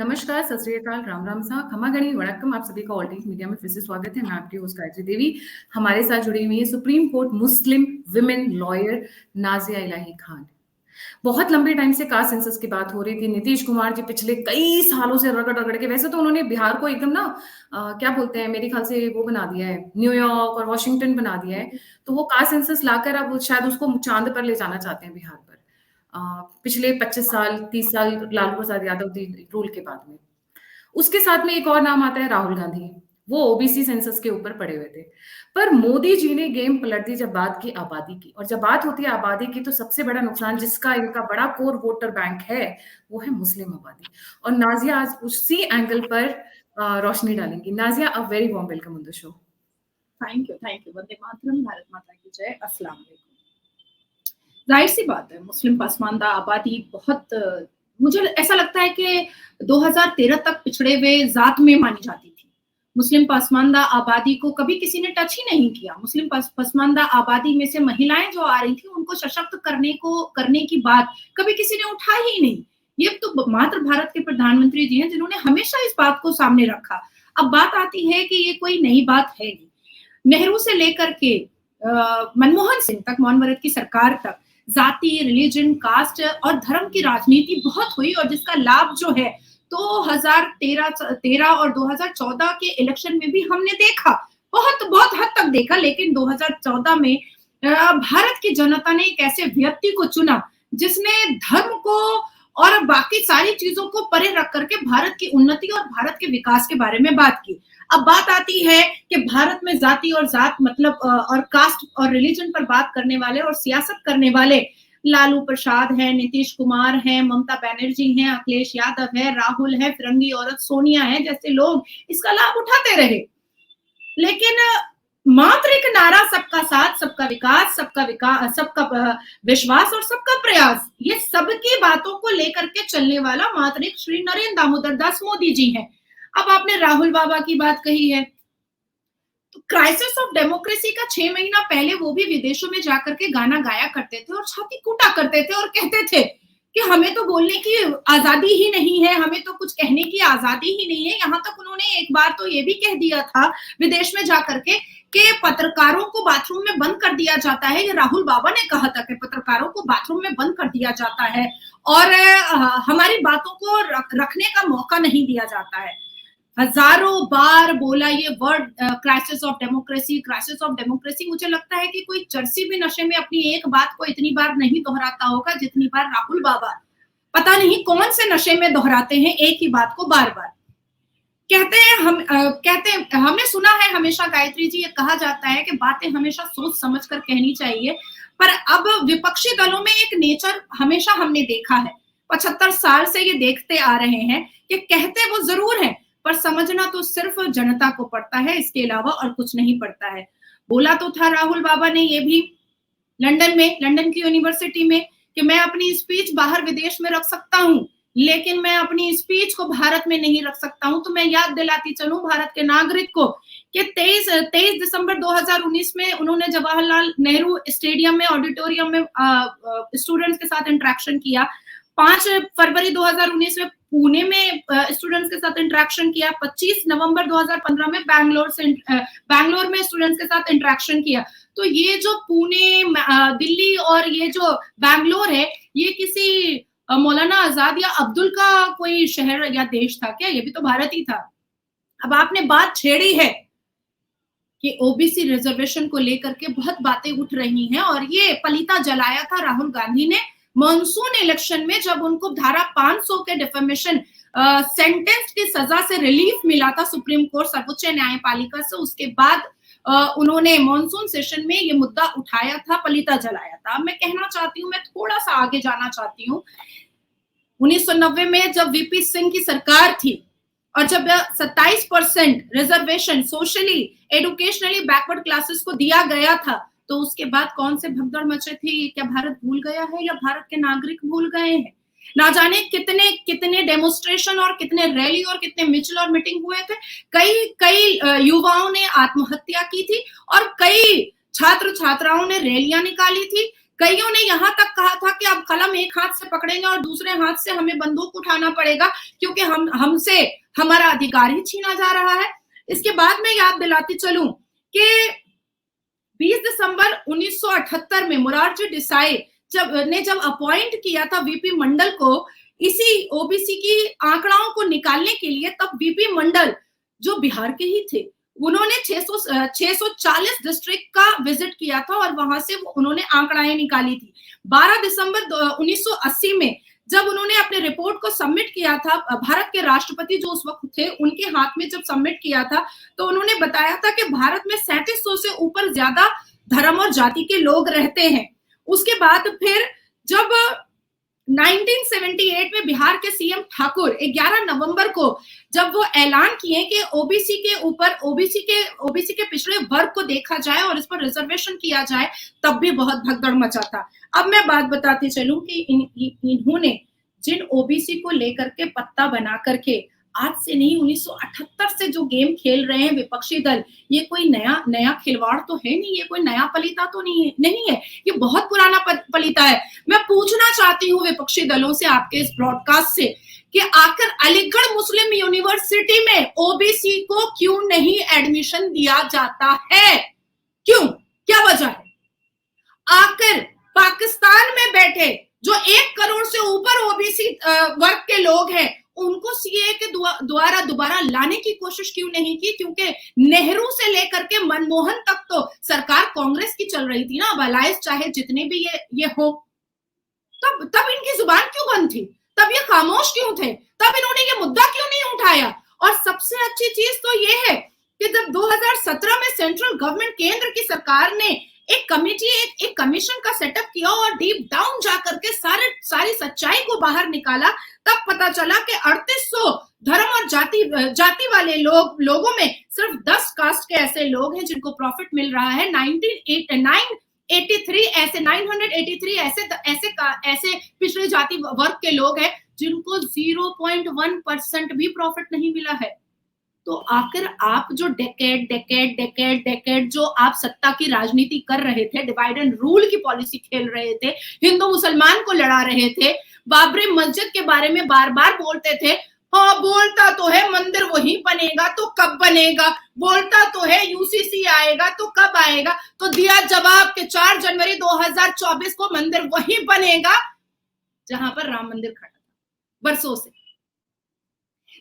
नमस्कार, सत श्री अकाल, राम राम सा, खमा गणी वड़क्कम। आप सभी का ऑल टाइम्स मीडिया में फिर से स्वागत है। मैं आपकी होस्ट गायत्री देवी। हमारे साथ जुड़ी हुई है supreme court Muslim women lawyer Nazia Ilahi Khan. बहुत लंबे टाइम से कास्ट सेंसस की बात हो रही थी। नीतीश कुमार जी पिछले कई सालों से रगड़ रगड़ के, वैसे तो उन्होंने बिहार को एकदम ना क्या बोलते हैं, मेरे ख्याल से वो बना दिया है, न्यूयॉर्क और वॉशिंगटन बना दिया है। तो वो कास्ट सेंसस लाकर अब शायद उसको चांद पर ले जाना चाहते हैं बिहार पर। पिछले 25 साल 30 साल लालू प्रसाद यादव जी रूल के बाद में। उसके साथ में एक और नाम आता है राहुल गांधी। वो ओबीसी सेंसस के ऊपर पड़े हुए थे। पर मोदी जी ने गेम पलट दी जब बात की आबादी की। और जब बात होती है आबादी की तो सबसे बड़ा नुकसान जिसका इनका बड़ा कोर वोटर बैंक है वो है मुस्लिम आबादी। और नाजिया आज उसी एंगल पर रोशनी डालेंगी। Nazia, a very warm welcome on the show. Thank you. वंदे मातरम, भारत माता की जय, अस्सलाम वालेकुम। जाहिर सी बात है, मुस्लिम पसमानदा आबादी बहुत, मुझे ऐसा लगता है कि 2013 तक पिछड़े हुए जात में मानी जाती थी। मुस्लिम पसमानदा आबादी को कभी किसी ने टच ही नहीं किया। मुस्लिम पसमानदा आबादी में से महिलाएं जो आ रही थी उनको सशक्त करने की बात कभी किसी ने उठाई ही नहीं। ये तो मात्र भारत के प्रधानमंत्री जी हैं जिन्होंने हमेशा इस बात को सामने रखा। अब बात आती है कि ये कोई नई बात है नहीं। नेहरू से लेकर के मनमोहन सिंह तक, मोहन की सरकार तक जाति, रिलीजन, कास्ट और धर्म की राजनीति बहुत हुई और जिसका लाभ जो है 2013 और 2014 के इलेक्शन में भी हमने देखा। बहुत बहुत हद तक देखा, लेकिन 2014 में भारत की जनता ने एक ऐसे व्यक्ति को चुना जिसने धर्म को और बाकी सारी चीजों को परे रख करके भारत की उन्नति और भारत के विकास के बारे में बात की। अब बात आती है कि भारत में जाति और जात मतलब और कास्ट और रिलीजन पर बात करने वाले और सियासत करने वाले लालू प्रसाद है, नीतीश कुमार है, ममता बनर्जी है, अखिलेश यादव है, राहुल है, फिरंगी औरत सोनिया है, जैसे लोग इसका लाभ उठाते रहे। लेकिन मात्र एक नारा सबका साथ, सबका विकास, सबका विश्वास और सबका प्रयास, ये सबकी बातों को लेकर के चलने वाला मात्र एक श्री नरेंद्र दामोदर दास मोदी जी है। अब आपने राहुल बाबा की बात कही है, तो क्राइसिस ऑफ डेमोक्रेसी का 6 महीना पहले वो भी विदेशों में जाकर के गाना गाया करते थे और छाती कूटा करते थे और कहते थे कि हमें तो बोलने की आजादी ही नहीं है, हमें तो कुछ कहने की आजादी ही नहीं है। यहाँ तक उन्होंने एक बार तो ये भी कह दिया था विदेश में जाकर के कि पत्रकारों को बाथरूम में बंद कर दिया जाता है। ये राहुल बाबा ने कहा था कि पत्रकारों को बाथरूम में बंद कर दिया जाता है और हमारी बातों को रखने का मौका नहीं दिया जाता है। हजारों बार बोला ये वर्ड क्राइसिस ऑफ डेमोक्रेसी। मुझे लगता है कि कोई चर्सी भी नशे में अपनी एक बात को इतनी बार नहीं दोहराता होगा जितनी बार राहुल बाबा, पता नहीं कौन से नशे में दोहराते हैं एक ही बात को बार बार। कहते हैं हमने सुना है हमेशा, गायत्री जी, ये कहा जाता है कि बातें हमेशा सोच समझ कर कहनी चाहिए। पर अब विपक्षी दलों में एक नेचर हमेशा हमने देखा है, 75 साल से ये देखते आ रहे हैं कि कहते वो जरूर है पर समझना तो सिर्फ जनता को पड़ता है, इसके अलावा और कुछ नहीं पड़ता है। बोला तो था राहुल बाबा ने ये भी लंदन की यूनिवर्सिटी में कि मैं अपनी स्पीच बाहर विदेश में रख सकता हूँ लेकिन मैं अपनी स्पीच को भारत में नहीं रख सकता हूँ। तो मैं याद दिलाती चलूं भारत के नागरिक को कि 23 दिसंबर 2019 में उन्होंने जवाहरलाल नेहरू स्टेडियम में, ऑडिटोरियम में स्टूडेंट्स के साथ इंटरेक्शन किया। 5 फरवरी 2019 में पुणे में स्टूडेंट्स के साथ इंटरेक्शन किया। 25 नवंबर 2015 में बैंगलोर में स्टूडेंट्स के साथ इंटरेक्शन किया। तो ये जो पुणे, दिल्ली और ये जो बैंगलोर है, ये किसी मौलाना आजाद या अब्दुल का कोई शहर या देश था क्या? ये भी तो भारत ही था। अब आपने बात छेड़ी है कि ओबीसी रिजर्वेशन को लेकर के बहुत बातें उठ रही हैं और ये पलीता जलाया था राहुल गांधी ने मॉनसून इलेक्शन में, जब उनको धारा 500 के डिफेमेशन सेंटेंस की सजा से रिलीफ मिला था सुप्रीम कोर्ट, सर्वोच्च न्यायपालिका से। उसके बाद उन्होंने मॉनसून सेशन में ये मुद्दा उठाया था, पलीता जलाया था। मैं कहना चाहती हूँ, मैं थोड़ा सा आगे जाना चाहती हूँ। 1990 में जब वीपी सिंह की सरकार थी और जब 27% रिजर्वेशन सोशली एडुकेशनली बैकवर्ड क्लासेस को दिया गया था, तो उसके बाद कौन से भगदड़ मचे थे? क्या भारत भूल गया है या भारत के नागरिक भूल गए हैं? ना जाने कितने कितने डेमोन्स्ट्रेशन और कितने रैली और कितने मिছিল और मीटिंग हुए थे। कई युवाओं ने आत्महत्या की थी और कई छात्र छात्राओं ने रैलियां निकाली थी। कईयों ने यहाँ तक कहा था कि अब कलम एक हाथ से पकड़ेंगे और दूसरे हाथ से हमें बंदूक उठाना पड़ेगा, क्योंकि हमसे हमारा अधिकार ही छीना जा रहा है। इसके बाद मैं याद दिलाती चलूं कि 20 दिसंबर 1978 में मोरारजी देसाई जब अपॉइंट किया था वीपी मंडल को इसी ओबीसी की आंकड़ाओं को निकालने के लिए, तब वीपी मंडल जो बिहार के ही थे, उन्होंने 640 डिस्ट्रिक्ट का विजिट किया था और वहां से उन्होंने आंकड़ाएं निकाली थी। 12 दिसंबर 1980 में जब उन्होंने अपने रिपोर्ट को सबमिट किया था, भारत के राष्ट्रपति जो उस वक्त थे उनके हाथ में जब सबमिट किया था, तो उन्होंने बताया था कि भारत में 3700 से ऊपर ज्यादा धर्म और जाति के लोग रहते हैं। उसके बाद फिर जब 1978 में बिहार के सीएम ठाकुर 11 नवंबर को जब वो ऐलान किए कि ओबीसी के ऊपर ओबीसी के पिछड़े वर्ग को देखा जाए और इस पर रिजर्वेशन किया जाए, तब भी बहुत भगदड़ मचा था। अब मैं बात बताती चलूं कि इन्होंने जिन ओबीसी को लेकर के पत्ता बना करके आज से नहीं 1978 से जो गेम खेल रहे हैं विपक्षी दल, ये कोई नया खिलवाड़ तो है नहीं, ये कोई नया पलीता तो नहीं है, ये बहुत पुराना पलीता है। मैं पूछना चाहती हूँ विपक्षी दलों से आपके इस ब्रॉडकास्ट से कि आखिर अलीगढ़ मुस्लिम यूनिवर्सिटी में ओबीसी को क्यों नहीं एडमिशन दिया जाता है? क्यों? क्या वजह है? आखिर पाकिस्तान में बैठे जो 1 करोड़ से ऊपर ओबीसी वर्ग के लोग हैं, उनको सीए के द्वारा दोबारा लाने की कोशिश क्यों नहीं की? क्योंकि नेहरू से लेकर के मनमोहन तक तो सरकार कांग्रेस की चल रही थी ना, अब अलायंस चाहे जितने भी ये हो, तब इनकी जुबान क्यों बंद थी? तब ये खामोश क्यों थे? तब इन्होंने ये मुद्दा क्यों नहीं उठाया? और सबसे अच्छी चीज तो ये है कि जब 2017 में सेंट्रल गवर्नमेंट, केंद्र की सरकार ने एक कमेटी, एक कमीशन का सेटअप किया और डीप डाउन जाकर के सारी सच्चाई को बाहर निकाला, तब पता चला कि 3800 धर्म और जाति वाले लोगों में सिर्फ 10 कास्ट के ऐसे लोग हैं जिनको प्रॉफिट मिल रहा है। 983 ऐसे पिछड़े जाति वर्ग के लोग हैं जिनको 0.1% भी प्रॉफिट नहीं मिला है। तो आखिर आप जो डेकेड जो आप सत्ता की राजनीति कर रहे थे, डिवाइड एंड रूल की पॉलिसी खेल रहे थे, हिंदू मुसलमान को लड़ा रहे थे, बाबरी मस्जिद के बारे में बार बार बोलते थे, हाँ बोलता तो है मंदिर वही बनेगा, तो कब बनेगा? बोलता तो है यूसीसी आएगा, तो कब आएगा? तो दिया जवाब कि 4 जनवरी 2024 को मंदिर वही बनेगा जहां पर राम मंदिर खड़ा था बरसों से।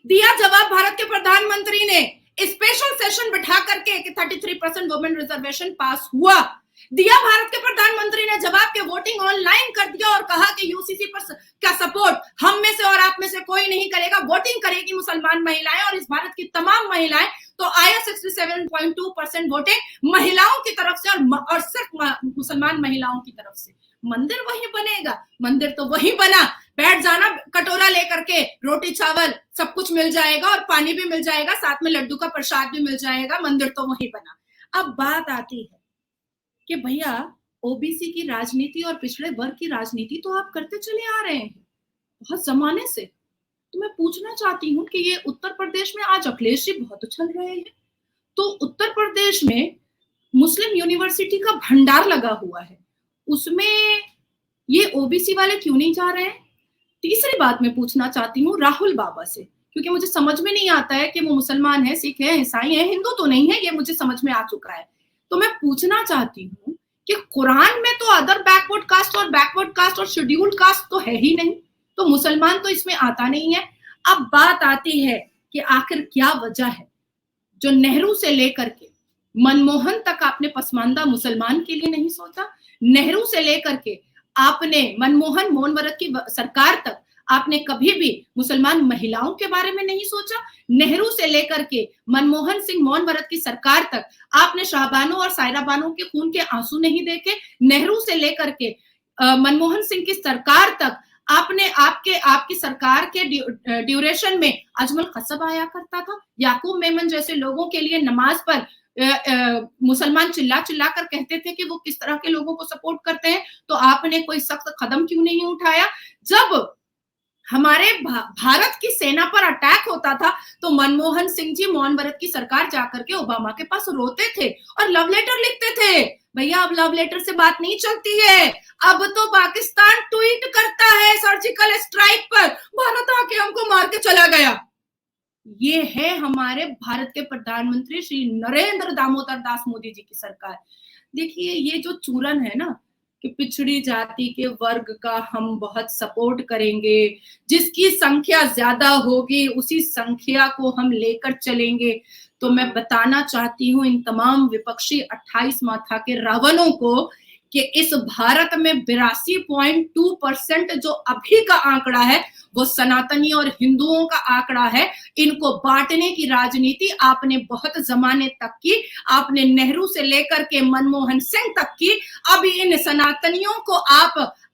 दिया जवाब भारत के प्रधानमंत्री ने स्पेशल सेशन बिठा करके कि 33% वुमेन रिजर्वेशन पास हुआ। दिया भारत के प्रधानमंत्री ने जवाब के वोटिंग ऑनलाइन कर दिया और कहा कि यूसीसी पर का सपोर्ट हम में से और आप में से कोई नहीं करेगा, वोटिंग करेगी मुसलमान महिलाएं और इस भारत की तमाम महिलाएं। तो आया 67.2% वोटिंग महिलाओं की तरफ से और सिर्फ मुसलमान महिलाओं की तरफ से। मंदिर वही बनेगा, मंदिर तो वही बना, बैठ जाना कटोरा लेकर के, रोटी चावल सब कुछ मिल जाएगा और पानी भी मिल जाएगा, साथ में लड्डू का प्रसाद भी मिल जाएगा, मंदिर तो वही बना। अब बात आती है कि भैया ओबीसी की राजनीति और पिछड़े वर्ग की राजनीति तो आप करते चले आ रहे हैं बहुत जमाने से। तो मैं पूछना चाहती हूँ कि ये उत्तर प्रदेश में आज अखिलेश जी बहुत उछल रहे हैं, तो उत्तर प्रदेश में मुस्लिम यूनिवर्सिटी का भंडार लगा हुआ है, उसमें ये ओबीसी वाले क्यों नहीं जा रहे हैं? तीसरी बात मैं पूछना चाहती हूँ राहुल बाबा से, क्योंकि मुझे समझ में नहीं आता है कि वो मुसलमान है, सिख है, ईसाई है, हिंदू तो नहीं है, ये मुझे समझ में आ चुका है। तो मैं पूछना चाहती हूँ कि कुरान में तो अदर बैकवर्ड कास्ट और शेड्यूल्ड कास्ट तो है ही नहीं, तो मुसलमान तो इसमें आता नहीं है। अब बात आती है कि आखिर क्या वजह है जो नेहरू से लेकर के मनमोहन तक आपने पसमानदा मुसलमान के लिए नहीं सोचा, नेहरू से लेकर के आपने मनमोहन मोहनवरत की सरकार तक आपने कभी भी मुसलमान महिलाओं के बारे में नहीं सोचा, नेहरू से लेकर के मनमोहन सिंह मोहनवरत की सरकार तक आपने शाहबानो और सायरा बानो के खून के आंसू नहीं देखे, नेहरू से लेकर के मनमोहन सिंह की सरकार तक आपने आपकी सरकार के ड्यूरेशन में अजमल कसब आया करता था, याकूब मेमन जैसे लोगों के लिए नमाज पर मुसलमान चिल्ला कर कहते थे कि वो किस तरह के लोगों को सपोर्ट करते हैं, तो आपने कोई सख्त कदम क्यों नहीं उठाया? जब हमारे भारत की सेना पर अटैक होता था तो मनमोहन सिंह जी मौन व्रत की सरकार जाकर के ओबामा के पास रोते थे और लव लेटर लिखते थे। भैया अब लव लेटर से बात नहीं चलती है, अब तो पाकिस्तान ट्वीट करता है सर्जिकल स्ट्राइक पर, भारत आके हमको मार के चला गया। ये है हमारे भारत के प्रधानमंत्री श्री नरेंद्र दामोदर दास मोदी जी की सरकार। देखिए ये जो चूरन है ना कि पिछड़ी जाति के वर्ग का हम बहुत सपोर्ट करेंगे, जिसकी संख्या ज्यादा होगी उसी संख्या को हम लेकर चलेंगे, तो मैं बताना चाहती हूँ इन तमाम विपक्षी 28 माथा के रावणों को कि इस भारत में 82.2% जो अभी का आंकड़ा है वो सनातनी और हिंदुओं का आंकड़ा है। इनको बांटने की राजनीति आपने बहुत जमाने तक की, आपने नेहरू से लेकर के मनमोहन सिंह तक की। अब इन सनातनियों को आप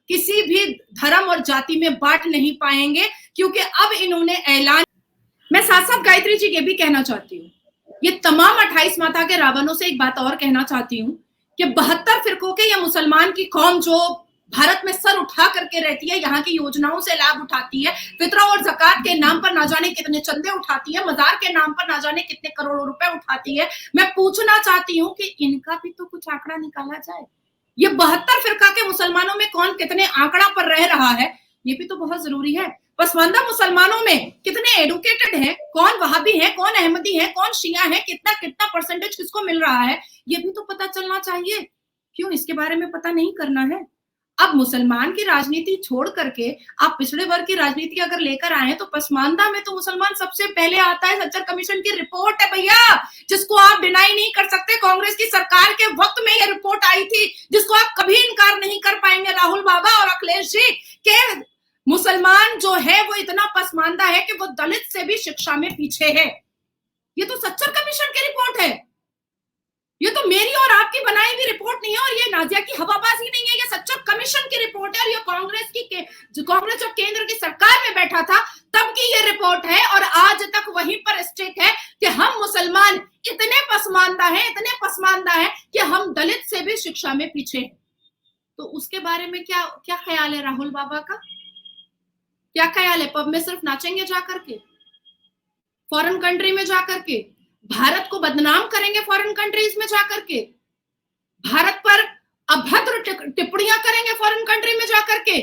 किसी भी धर्म और जाति में बांट नहीं पाएंगे, क्योंकि अब इन्होंने ऐलान। मैं साथ साथ गायत्री जी के भी कहना चाहती हूँ, ये तमाम 28 माता के रावणों से एक बात और कहना चाहती हूँ कि 72 फिरकों के या मुसलमान की कौम जो भारत में सर उठा करके रहती है, यहाँ की योजनाओं से लाभ उठाती है, फितरा और ज़कात के नाम पर ना जाने कितने चंदे उठाती है, मजार के नाम पर ना जाने कितने करोड़ों रुपए उठाती है। मैं पूछना चाहती हूँ कि इनका भी तो कुछ आंकड़ा निकाला जाए। ये 72 फिरका के मुसलमानों में कौन कितने आंकड़ा पर रह रहा है, ये भी तो बहुत जरूरी है। पसमानदा मुसलमानों में कितने एडुकेटेड हैं, कौन वहाबी है, कौन अहमदी है, कौन शिया है, कितना कितना परसेंटेज किसको मिल रहा है, ये भी तो पता चलना चाहिए। क्यों इसके बारे में पता नहीं करना है? अब मुसलमान की राजनीति छोड़ करके आप पिछड़े वर्ग की राजनीति अगर लेकर आए तो पसमानदा में तो मुसलमान सबसे पहले आता है। सच्चर कमीशन की रिपोर्ट है भैया, जिसको आप डिनाई नहीं कर सकते। कांग्रेस की सरकार के वक्त में यह रिपोर्ट आई थी, जिसको आप कभी इनकार नहीं कर पाएंगे राहुल बाबा और अखिलेश जी के मुसलमान जो है वो इतना पसमानदा है कि वो दलित से भी शिक्षा में पीछे है। ये तो सच्चर कमीशन की रिपोर्ट है, ये तो मेरी और आपकी बनाई हुई रिपोर्ट नहीं है, और ये नाजिया की हवाबाजी नहीं है, ये सच्चर कमीशन की रिपोर्ट है। और ये कांग्रेस जब केंद्र की सरकार में बैठा था तब की ये रिपोर्ट है, और आज तक वहीं पर स्टिक है कि हम मुसलमान इतने पसमानदा है कि हम दलित से भी शिक्षा में पीछे हैं। तो उसके बारे में क्या क्या ख्याल है राहुल बाबा का? क्या ख्याल है? पब में सिर्फ नाचेंगे जाकर के, फॉरेन कंट्री में जाकर के भारत को बदनाम करेंगे, फॉरेन कंट्रीज में जाकर के भारत पर अभद्र टिप्पणियां करेंगे, फॉरेन कंट्री में जाकर के।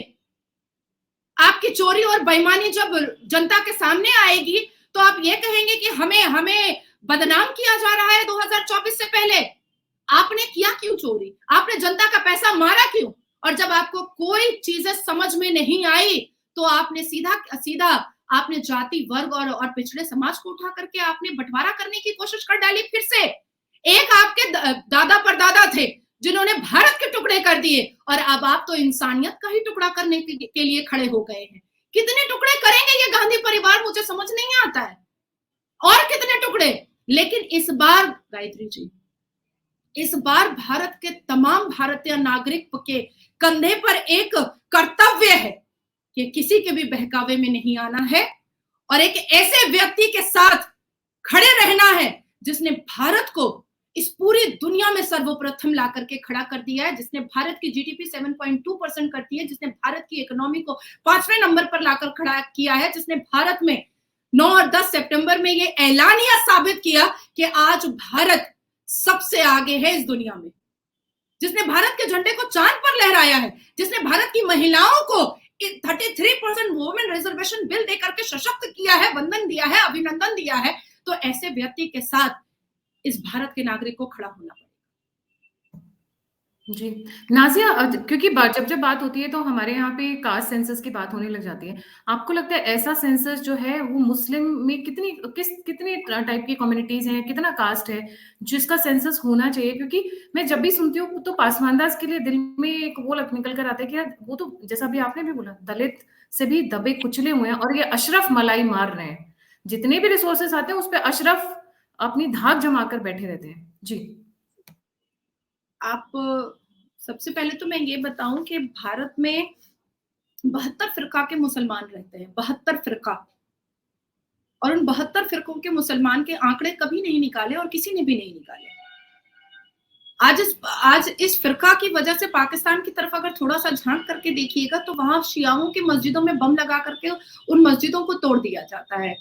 आपकी चोरी और बेईमानी जब जनता के सामने आएगी तो आप ये कहेंगे कि हमें बदनाम किया जा रहा है। 2024 से पहले आपने किया क्यों चोरी? आपने जनता का पैसा मारा क्यों? और जब आपको कोई चीजें समझ में नहीं आई तो आपने सीधा आपने जाति वर्ग और पिछड़े समाज को उठा करके आपने बंटवारा करने की कोशिश कर डाली। फिर से एक आपके दादा परदादा थे जिन्होंने भारत के टुकड़े कर दिए, और अब आप तो इंसानियत का ही टुकड़ा करने के लिए खड़े हो गए हैं। कितने टुकड़े करेंगे ये गांधी परिवार, मुझे समझ नहीं आता है, और कितने टुकड़े। लेकिन इस बार गायत्री जी, इस बार भारत के तमाम भारतीय नागरिक के कंधे पर एक कर्तव्य है कि किसी के भी बहकावे में नहीं आना है, और एक ऐसे व्यक्ति के साथ खड़े रहना है जिसने भारत को इस पूरी दुनिया में सर्वप्रथम ला करके खड़ा कर दिया है, जिसने भारत की जीडीपी 7.2% करती है, जिसने भारत की इकोनॉमी को 5वें नंबर पर लाकर खड़ा किया है, जिसने भारत में 9 और 10 सितंबर में ये ऐलानिया साबित किया कि आज भारत सबसे आगे है इस दुनिया में, जिसने भारत के झंडे को चांद पर लहराया है, जिसने भारत की महिलाओं को 33% वुमेन रिजर्वेशन बिल देकर के सशक्त किया है, वंदन दिया है, अभिनंदन दिया है। तो ऐसे व्यक्ति के साथ इस भारत के नागरिक को खड़ा होना पड़ेगा। जी नाजिया, क्योंकि जब बात होती है तो हमारे यहाँ पे कास्ट सेंसस की बात होने लग जाती है। आपको लगता है ऐसा सेंसस जो है वो मुस्लिम में कितने टाइप की कम्युनिटीज हैं, कितना कास्ट है जिसका सेंसस होना चाहिए? क्योंकि मैं जब भी सुनती हूँ तो पासमानदास के लिए दिल में एक वो निकल कर आता है कि यार वो तो जैसा भी आपने भी बोला दलित से भी दबे कुचले हुए हैं, और ये अशरफ मलाई मार रहे हैं। जितने भी रिसोर्सेस आते हैं उस पर अशरफ अपनी धाक जमा कर बैठे रहते हैं। जी आप सबसे पहले तो मैं ये बताऊं कि भारत में 72 फिरका के मुसलमान रहते हैं, 72 फिरका, और उन 72 फिरकों के मुसलमान के आंकड़े कभी नहीं निकाले और किसी ने भी नहीं निकाले। आज इस फिरका की वजह से पाकिस्तान की तरफ अगर थोड़ा सा झांक करके देखिएगा तो वहां शियाओं की मस्जिदों में बम लगा करके उन मस्जिदों को तोड़ दिया जाता है,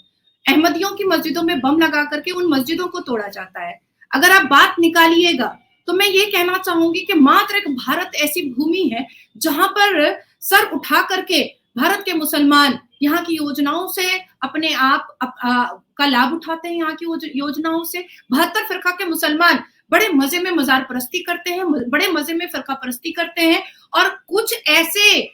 अहमदियों की मस्जिदों में बम लगा करके उन मस्जिदों को तोड़ा जाता है। अगर आप बात निकालिएगा तो मैं ये कहना चाहूंगी कि मात्र एक भारत ऐसी भूमि है जहां पर सर उठा करके भारत के मुसलमान यहाँ की योजनाओं से अपने आप का लाभ उठाते हैं। यहाँ की योजनाओं से 72 फिरका के मुसलमान बड़े मजे में मजार परस्ती करते हैं, बड़े मजे में फिरका परस्ती करते हैं, और कुछ ऐसे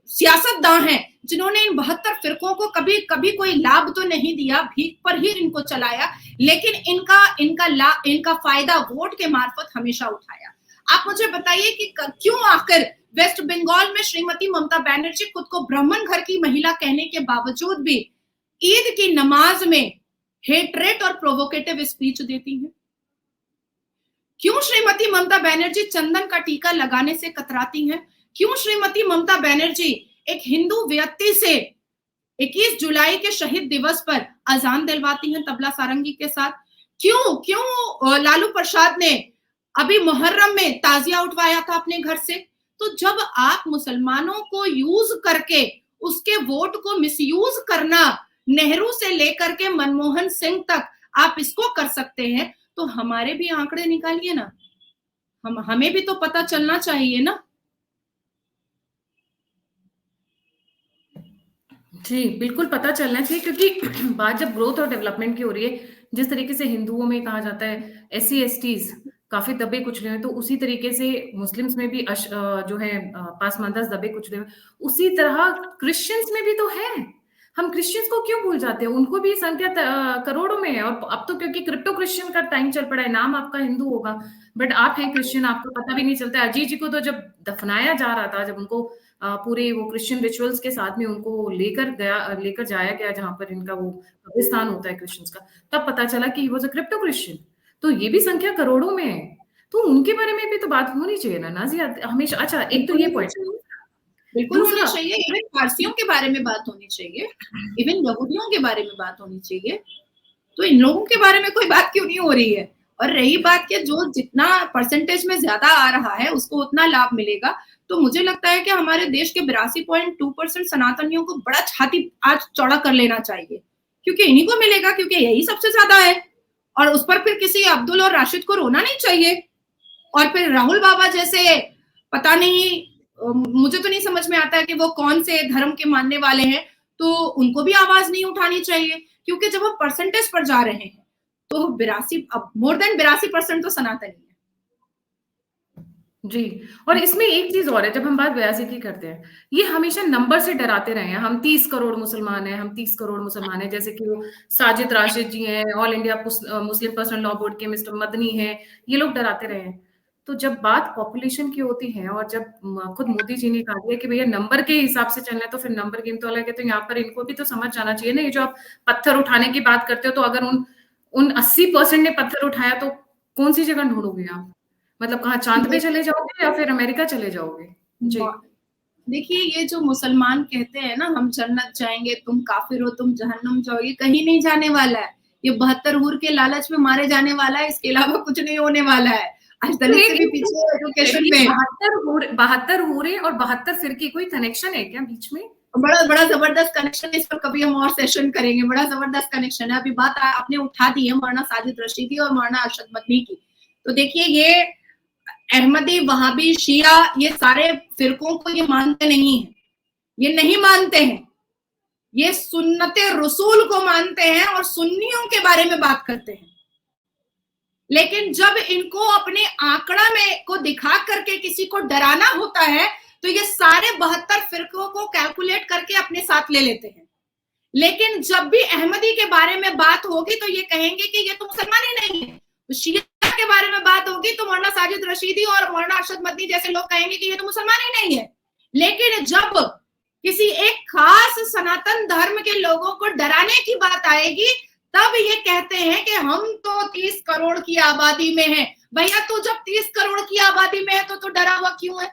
सियासतदान हैं जिन्होंने इन 72 फिरकों को कभी कोई लाभ तो नहीं दिया, भीख पर ही इनको चलाया, लेकिन इनका फायदा वोट के मार्फत हमेशा उठाया। आप मुझे बताइए कि क्यों आखिर वेस्ट बंगाल में श्रीमती ममता बनर्जी खुद को ब्राह्मण घर की महिला कहने के बावजूद भी ईद की नमाज में हेट्रेट और प्रोवोकेटिव स्पीच देती हैं? क्यों श्रीमती ममता बनर्जी चंदन का टीका लगाने से कतराती हैं? क्यों श्रीमती ममता बनर्जी एक हिंदू व्यक्ति से 21 जुलाई के शहीद दिवस पर अजान दिलवाती हैं तबला सारंगी के साथ? क्यों लालू प्रसाद ने अभी मुहर्रम में ताजिया उठवाया था अपने घर से? तो जब आप मुसलमानों को यूज करके उसके वोट को मिसयूज करना, नेहरू से लेकर के मनमोहन सिंह तक आप इसको कर सकते हैं, तो हमारे भी आंकड़े निकालिए ना, हमें भी तो पता चलना चाहिए ना। जी बिल्कुल पता चलना चाहिए, क्योंकि बात जब ग्रोथ और डेवलपमेंट की हो रही है, जिस तरीके से हिंदुओं में कहा जाता है SC STs काफी दबे कुचले हैं, तो उसी तरीके से मुस्लिम्स में भी जो है पासमानदास दबे कुचले हैं, उसी तरह क्रिश्चियंस में भी तो है। हम क्रिश्चियंस को क्यों भूल जाते हैं? उनको भी संख्या करोड़ों में है, और अब तो क्योंकि क्रिप्टो क्रिश्चियन का टाइम चल पड़ा है, नाम आपका हिंदू होगा बट आप हैं क्रिश्चियन, आपको पता भी नहीं चलता। अजीत जी को तो जब दफनाया जा रहा था, जब उनको पूरे वो क्रिश्चियन रिचुअल्स के साथ में उनको लेकर जाया गया जहां पर इनका वो कब्रिस्तान होता है क्रिश्चियंस का, तब पता चला कि he was a crypto Christian. तो ये भी संख्या करोड़ों में है, तो उनके बारे में भी तो बात होनी चाहिए ना नाजिया हमेशा। अच्छा, एक तो ये पॉइंट बिल्कुल होनी चाहिए, इवन फारसियों के बारे में बात होनी चाहिए, इवन यहूदियों के बारे में बात होनी चाहिए, तो इन लोगों के बारे में कोई बात क्यों नहीं हो रही है? और रही बात कि जो जितना परसेंटेज में ज्यादा आ रहा है उसको उतना लाभ मिलेगा, तो मुझे लगता है कि हमारे देश के 82.2% सनातनियों को बड़ा छाती आज चौड़ा कर लेना चाहिए, क्योंकि इन्हीं को मिलेगा, क्योंकि यही सबसे ज्यादा है। और उस पर फिर किसी अब्दुल और राशिद को रोना नहीं चाहिए, और फिर राहुल बाबा जैसे पता नहीं, मुझे तो नहीं समझ में आता है कि वो कौन से धर्म के मानने वाले हैं, तो उनको भी आवाज नहीं उठानी चाहिए, क्योंकि जब हम परसेंटेज पर जा रहे हैं तो 82 अब मोर देन 82% तो सनातनी है। जी, और इसमें एक चीज और है, जब हम बात 82 की करते हैं, ये हमेशा नंबर से डराते रहे हैं, हम 30 करोड़ मुसलमान हैं, हम 30 करोड़ मुसलमान हैं, जैसे कि वो साजिद राशिद जी हैं, all India Muslim personal law board के मिस्टर मदनी हैं, ये लोग डराते रहे हैं। तो जब बात पॉपुलेशन की होती है, और जब खुद मोदी जी ने कहा दिया कि भैया नंबर के हिसाब से चलना है, तो फिर नंबर गेम तो अलग है, तो यहाँ पर इनको भी तो समझ जाना चाहिए ना। ये जो आप पत्थर उठाने की बात करते हो, तो अगर उन 80% ने पत्थर उठाया, तो कौन सी जगह ढूंढोगे आप? मतलब कहाँ चांद पे चले जाओगे या फिर अमेरिका चले जाओगे? जी देखिए, ये जो मुसलमान कहते हैं ना हम जन्नत जाएंगे, तुम काफिर हो, तुम जहन्नम जाओगे, कहीं नहीं जाने वाला है। ये 72 हूर के लालच में मारे जाने वाला है, इसके अलावा कुछ नहीं होने वाला है। आज दलित से भी पीछे एजुकेशन में 72 हूरे और 72 फिरके, कोई कनेक्शन है क्या बीच में? बड़ा जबरदस्त कनेक्शन है, इस पर कभी हम और सेशन करेंगे। बड़ा जबरदस्त कनेक्शन है। अभी बात आपने उठा दी है मौलाना साजिद रशीदी और मौलाना अरशद मदनी की, तो देखिए ये अहमदी, वहाबी, शिया, ये सारे फिरकों को ये मानते नहीं है, ये नहीं मानते हैं, ये सुन्नते रसूल को मानते हैं और सुन्नियों के बारे में बात करते हैं। लेकिन जब इनको अपने आंकड़ा में को दिखा करके किसी को डराना होता है, तो ये सारे 72 फिरकों को कैलकुलेट करके अपने साथ ले लेते हैं। लेकिन जब भी अहमदी के बारे में बात होगी तो ये कहेंगे कि ये तो मुसलमान ही नहीं है। तो शिया के बारे में बात होगी तो मौलाना साजिद रशीदी और मौलाना अरशद मदनी जैसे लोग कहेंगे कि ये तो मुसलमान ही नहीं है। लेकिन जब किसी एक खास सनातन धर्म के लोगों को डराने की बात आएगी, तब ये कहते हैं कि हम तो 30 करोड़ की आबादी में हैं। भैया, तू जब 30 करोड़ की आबादी में है तो डरा हुआ क्यों है?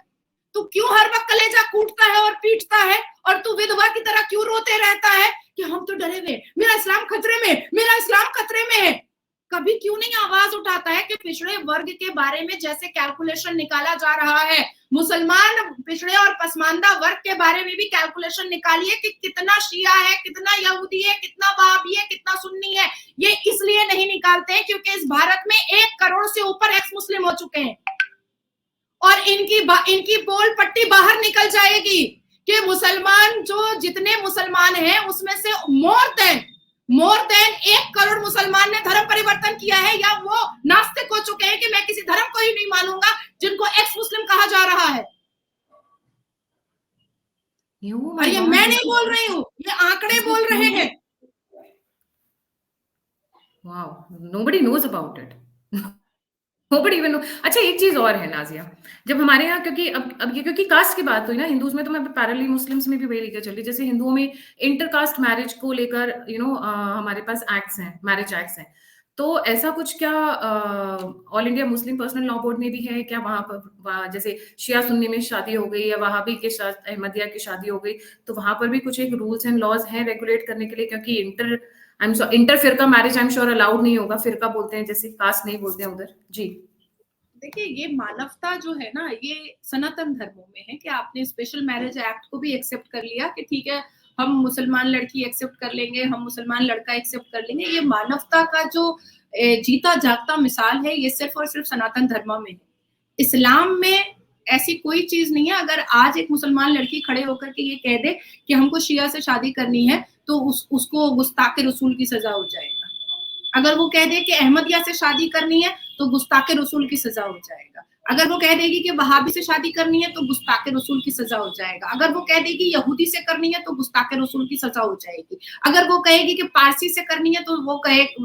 तू क्यों हर वक्त कलेजा कूटता है और पीटता है, और तू विधवा की तरह क्यों रोते रहता है कि हम तो डरे हुए, मेरा इस्लाम खतरे में, मेरा इस्लाम खतरे में है? कभी क्यों नहीं आवाज उठाता है कि पिछड़े वर्ग के बारे में जैसे कैलकुलेशन निकाला जा रहा है, मुसलमान पिछड़े और पसमानदा वर्ग के बारे में भी कैलकुलेशन निकालिए कि कितना शिया है, कितना यहूदी है, कितना वहाबी है, कितना सुन्नी है। ये इसलिए नहीं निकालते हैं क्योंकि इस भारत में 1 करोड़ से ऊपर एक्स मुस्लिम हो चुके हैं और इनकी पोल पट्टी बाहर निकल जाएगी कि मुसलमान जो जितने मुसलमान हैं उसमें से मोर देन 1 करोड़ मुसलमान ने धर्म परिवर्तन किया है या वो नास्तिक हो चुके हैं कि मैं किसी धर्म को ही नहीं मानूंगा, जिनको एक्स मुस्लिम कहा जा रहा है। और ये मैं नहीं बोल रही हूँ, ये आंकड़े बोल रहे हैं। Wow, nobody knows about it. Nobody even know. अच्छा, एक चीज और है नाजिया, जब हमारे यहाँ क्योंकि अब ये क्योंकि कास्ट की बात हुई ना, हिंदूज में तो मैं पैरेलली मुस्लिम्स में भी वही लेकर चल रही, जैसे हिंदुओं में इंटरकास्ट मैरिज को लेकर हमारे पास एक्ट्स हैं, मैरिज एक्ट्स हैं, तो ऐसा कुछ क्या all India Muslim personal law board में भी है क्या? वहां पर जैसे शिया सुन्नी में शादी हो गई या वहाबी के साथ अहमदिया की शादी हो गई, तो वहां पर भी कुछ एक रूल्स एंड लॉज हैं रेगुलेट करने के लिए? क्योंकि इंटर फिरका marriage I am sure allowed नहीं होगा, फिरका बोलते हैं जैसे, कास्ट नहीं बोलते हैं उधर जी। देखिए, ये मानवता जो है ना, ये सनातन धर्मों में है कि आपने स्पेशल मैरिज एक्ट को भी एक्सेप्ट कर लिया कि ठीक है, हम मुसलमान लड़की एक्सेप्ट कर लेंगे, हम मुसलमान लड़का एक्सेप्ट कर लेंगे। ये मानवता का जो जीता जागता मिसाल है, ये सिर्फ और सिर्फ सनातन धर्म में है। इस्लाम में ऐसी कोई चीज नहीं है। अगर आज एक मुसलमान लड़की खड़े होकर के ये कह दे कि हमको शिया से शादी करनी है, तो उसको गुस्ताखे रसूल की सजा हो जाएगा। अगर वो कह दे कि अहमदिया से शादी करनी है, तो गुस्ताखे रसूल की सजा हो जाएगा। अगर वो कह देगी कि वहाबी से शादी करनी है, तो गुस्ताखे रसूल की सजा हो जाएगा। अगर वो कह देगी यहूदी से करनी है, तो गुस्ताखे रसूल की सजा हो जाएगी। अगर वो कहेगी कि पारसी से करनी है, तो वो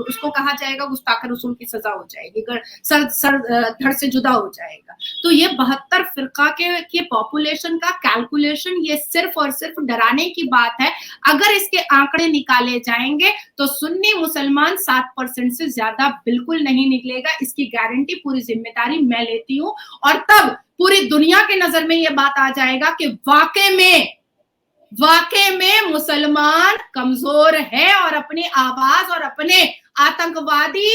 उसको कहा जाएगा गुस्ताखे रसूल की सजा हो जाएगी, धड़ से जुदा हो जाएगा। तो ये 72 फिरका के पॉपुलेशन का कैलकुलेशन ये सिर्फ और सिर्फ डराने की बात है। अगर इसके आंकड़े निकाले जाएंगे तो सुन्नी मुसलमान 7% से ज्यादा बिल्कुल नहीं निकलेगा। इसकी गारंटी, पूरी जिम्मेदारी मैं लेती हूँ। और तब पूरी दुनिया के नजर में ये बात आ जाएगा कि वाकई में मुसलमान कमजोर है और अपनी आवाज और अपने आतंकवादी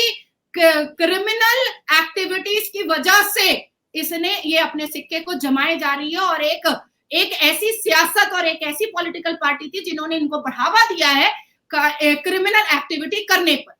क्रिमिनल एक्टिविटीज की वजह से इसने ये अपने सिक्के को जमाए जा रही है। और एक ऐसी सियासत और एक ऐसी पॉलिटिकल पार्टी थी जिन्होंने इनको बढ़ावा दिया है क्रिमिनल एक्टिविटी करने पर।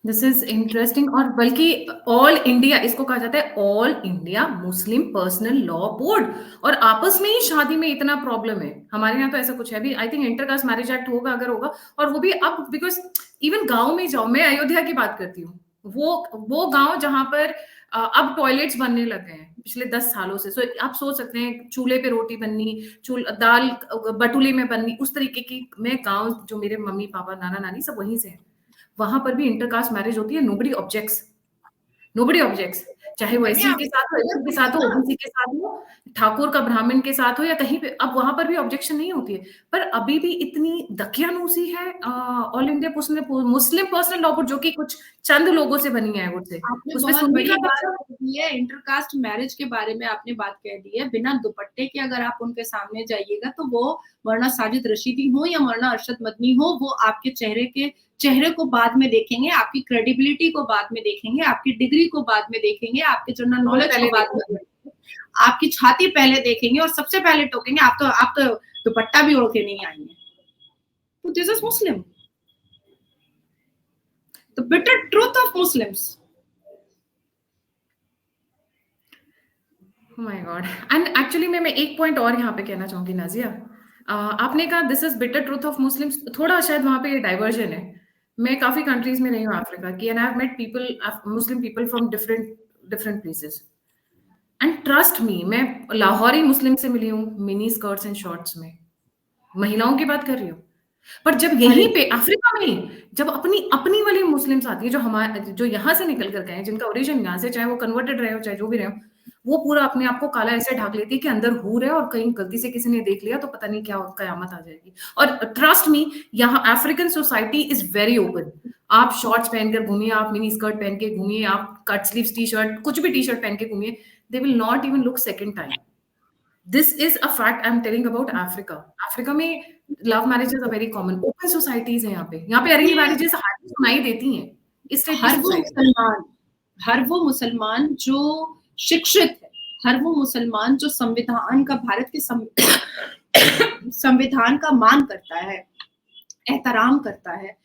This is interesting. और बल्कि ऑल इंडिया, इसको कहा जाता है all India Muslim personal law board, और आपस में ही शादी में इतना प्रॉब्लम है। हमारे यहाँ तो ऐसा कुछ है भी, I think intercaste marriage act होगा अगर होगा, और वो भी अब, बिकॉज इवन गांव में जाओ, मैं अयोध्या की बात करती हूँ, वो गांव जहां पर अब टॉयलेट्स बनने लगे हैं पिछले 10 सालों से। सो आप सोच सकते हैं, चूल्हे पे रोटी बननी, दाल बटुले में बननी, उस तरीके की। मैं गांव, जो मेरे मम्मी पापा नाना नानी सब वहीं से हैं, वहां पर भी इंटरकास्ट मैरिज होती है, नोबडी ऑब्जेक्ट्स, चाहे वो एससी के साथ हो, एससी के साथ हो, ओबीसी के साथ हो, ठाकुर का ब्राह्मण के साथ हो, या कहीं पे, अब वहां पर भी ऑब्जेक्शन नहीं होती है। पर अभी भी इतनी दकियानूसी है all India Muslim personal law board, जो कि कुछ चंद लोगों से बनी है, उसमें सुनने का बात की है। इंटरकास्ट मैरिज के बारे में आपने बात कह दी है। बिना दुपट्टे के अगर आप उनके सामने जाइएगा, तो वो मौलाना साजिद रशीदी हो या मौलाना अरशद मदनी हो, वो आपके चेहरे को बाद में देखेंगे, आपकी क्रेडिबिलिटी को बाद में देखेंगे, आपकी डिग्री को बाद में देखेंगे, आपके जनरल नॉलेज को बाद में देखेंगे, आपकी छाती पहले देखेंगे और सबसे पहले टोकेंगे आप तो दुपट्टा भी ओढ़ के नहीं आएंगे। तो this is Muslim, the bitter truth of Muslims. Oh my God. And actually मैं एक पॉइंट और यहाँ पे कहना चाहूंगी नाजिया। आपने कहा this is bitter truth of Muslims, थोड़ा शायद वहां पे ये डाइवर्जन है। मैं काफी कंट्रीज में रही हूँ अफ्रीका की, and I have met people, Muslim people from different places, and trust me, मैं लाहौरी मुस्लिम से मिली हूँ मिनी स्कर्ट्स एंड शॉर्ट्स में, महिलाओं की बात कर रही हूँ। पर जब यहीं पे अफ्रीका में जब अपनी वाली मुस्लिम्स आती है, जो यहाँ से निकल कर गए, जिनका ओरिजिन यहाँ से, चाहे वो कन्वर्टेड रहे हो चाहे जो भी रहे हो, वो पूरा अपने आप को काला ऐसे ढाक लेती है कि अंदर हूर है, और कहीं गलती से किसी ने देख लिया तो पता नहीं क्या कयामत आ जाएगी। और ट्रस्ट मी, यहाँ African society is very open. आप शॉर्ट्स पहनकर घूमिए, आप मिनी स्कर्ट पहन के घूमिए, आप कट स्लीव्स टी शर्ट, कुछ भी टी शर्ट पहन के घूमिए, they will not even look second time. This is a fact I'm telling about Africa. Africa में love marriages are very common. Open societies हैं यहाँ पे. यहाँ पे arranged marriages हाथ सुनाई देती हैं. इस टाइप की society. हर वो मुसलमान जो शिक्षित है, हर वो मुसलमान जो संविधान का, भारत के संविधान का मान करता है, एहतराम करता है,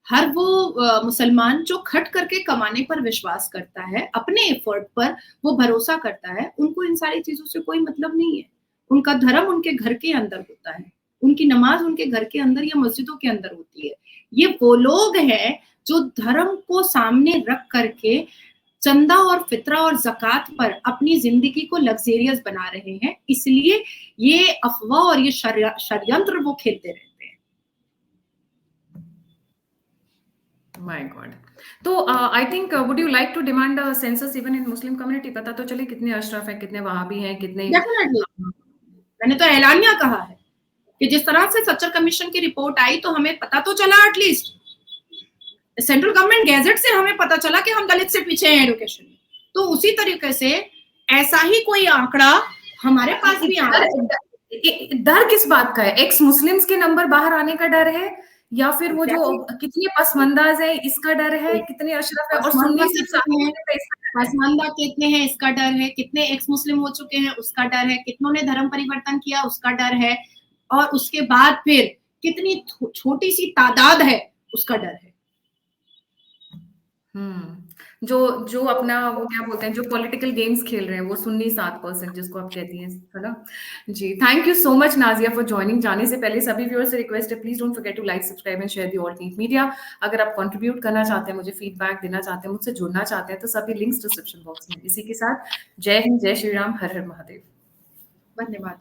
हर वो मुसलमान जो खट करके कमाने पर विश्वास करता है, अपने एफर्ट पर वो भरोसा करता है, उनको इन सारी चीजों से कोई मतलब नहीं है। उनका धर्म उनके घर के अंदर होता है, उनकी नमाज उनके घर के अंदर या मस्जिदों के अंदर होती है। ये वो लोग हैं जो धर्म को सामने रख करके चंदा और फितरा और ज़कात पर अपनी जिंदगी को लग्जेरियस बना रहे हैं, इसलिए ये अफवाह और ये षड्यंत्र वो खेलते रहते हैं। My God. तो I think would you like to demand a census even in Muslim community? पता तो चले कितने अशरफ हैं, कितने वहाबी हैं, कितने। Definitely. मैंने तो ऐलानिया कहा है कि जिस तरह से सच्चर कमीशन की रिपोर्ट आई तो हमें पता तो चला, एटलीस्ट सेंट्रल गवर्नमेंट गैजेट से हमें पता चला कि हम दलित से पीछे हैं एजुकेशन में। तो उसी तरीके से ऐसा ही कोई आंकड़ा हमारे पास भी आ रहा है। डर किस बात का है? एक्स मुस्लिम्स के नंबर बाहर आने का डर है, या फिर वो जो कितने पसमंदाज है इसका डर है, कितने अशरफ है और सुन्नी पसमंदा कितने हैं इसका डर है, कितने एक्स मुस्लिम हो चुके हैं उसका डर है, कितनों ने धर्म परिवर्तन किया उसका डर है, और उसके बाद फिर कितनी छोटी सी तादाद है उसका डर है। जो अपना वो क्या बोलते हैं, जो पॉलिटिकल गेम्स खेल रहे हैं, वो सुन्नी 7% जिसको आप कहती हैं, है ना जी। Thank you so much Nazia for joining. जाने से पहले सभी व्यूअर्स से रिक्वेस्ट है, please don't forget to like, subscribe and share the all neat media. अगर आप कंट्रीब्यूट करना चाहते हैं, मुझे फीडबैक देना चाहते हैं, मुझसे जुड़ना चाहते हैं, तो सभी लिंक्स डिस्क्रिप्शन बॉक्स में। इसी के साथ जय हिंद, जय श्री राम, हर हर महादेव, धन्यवाद।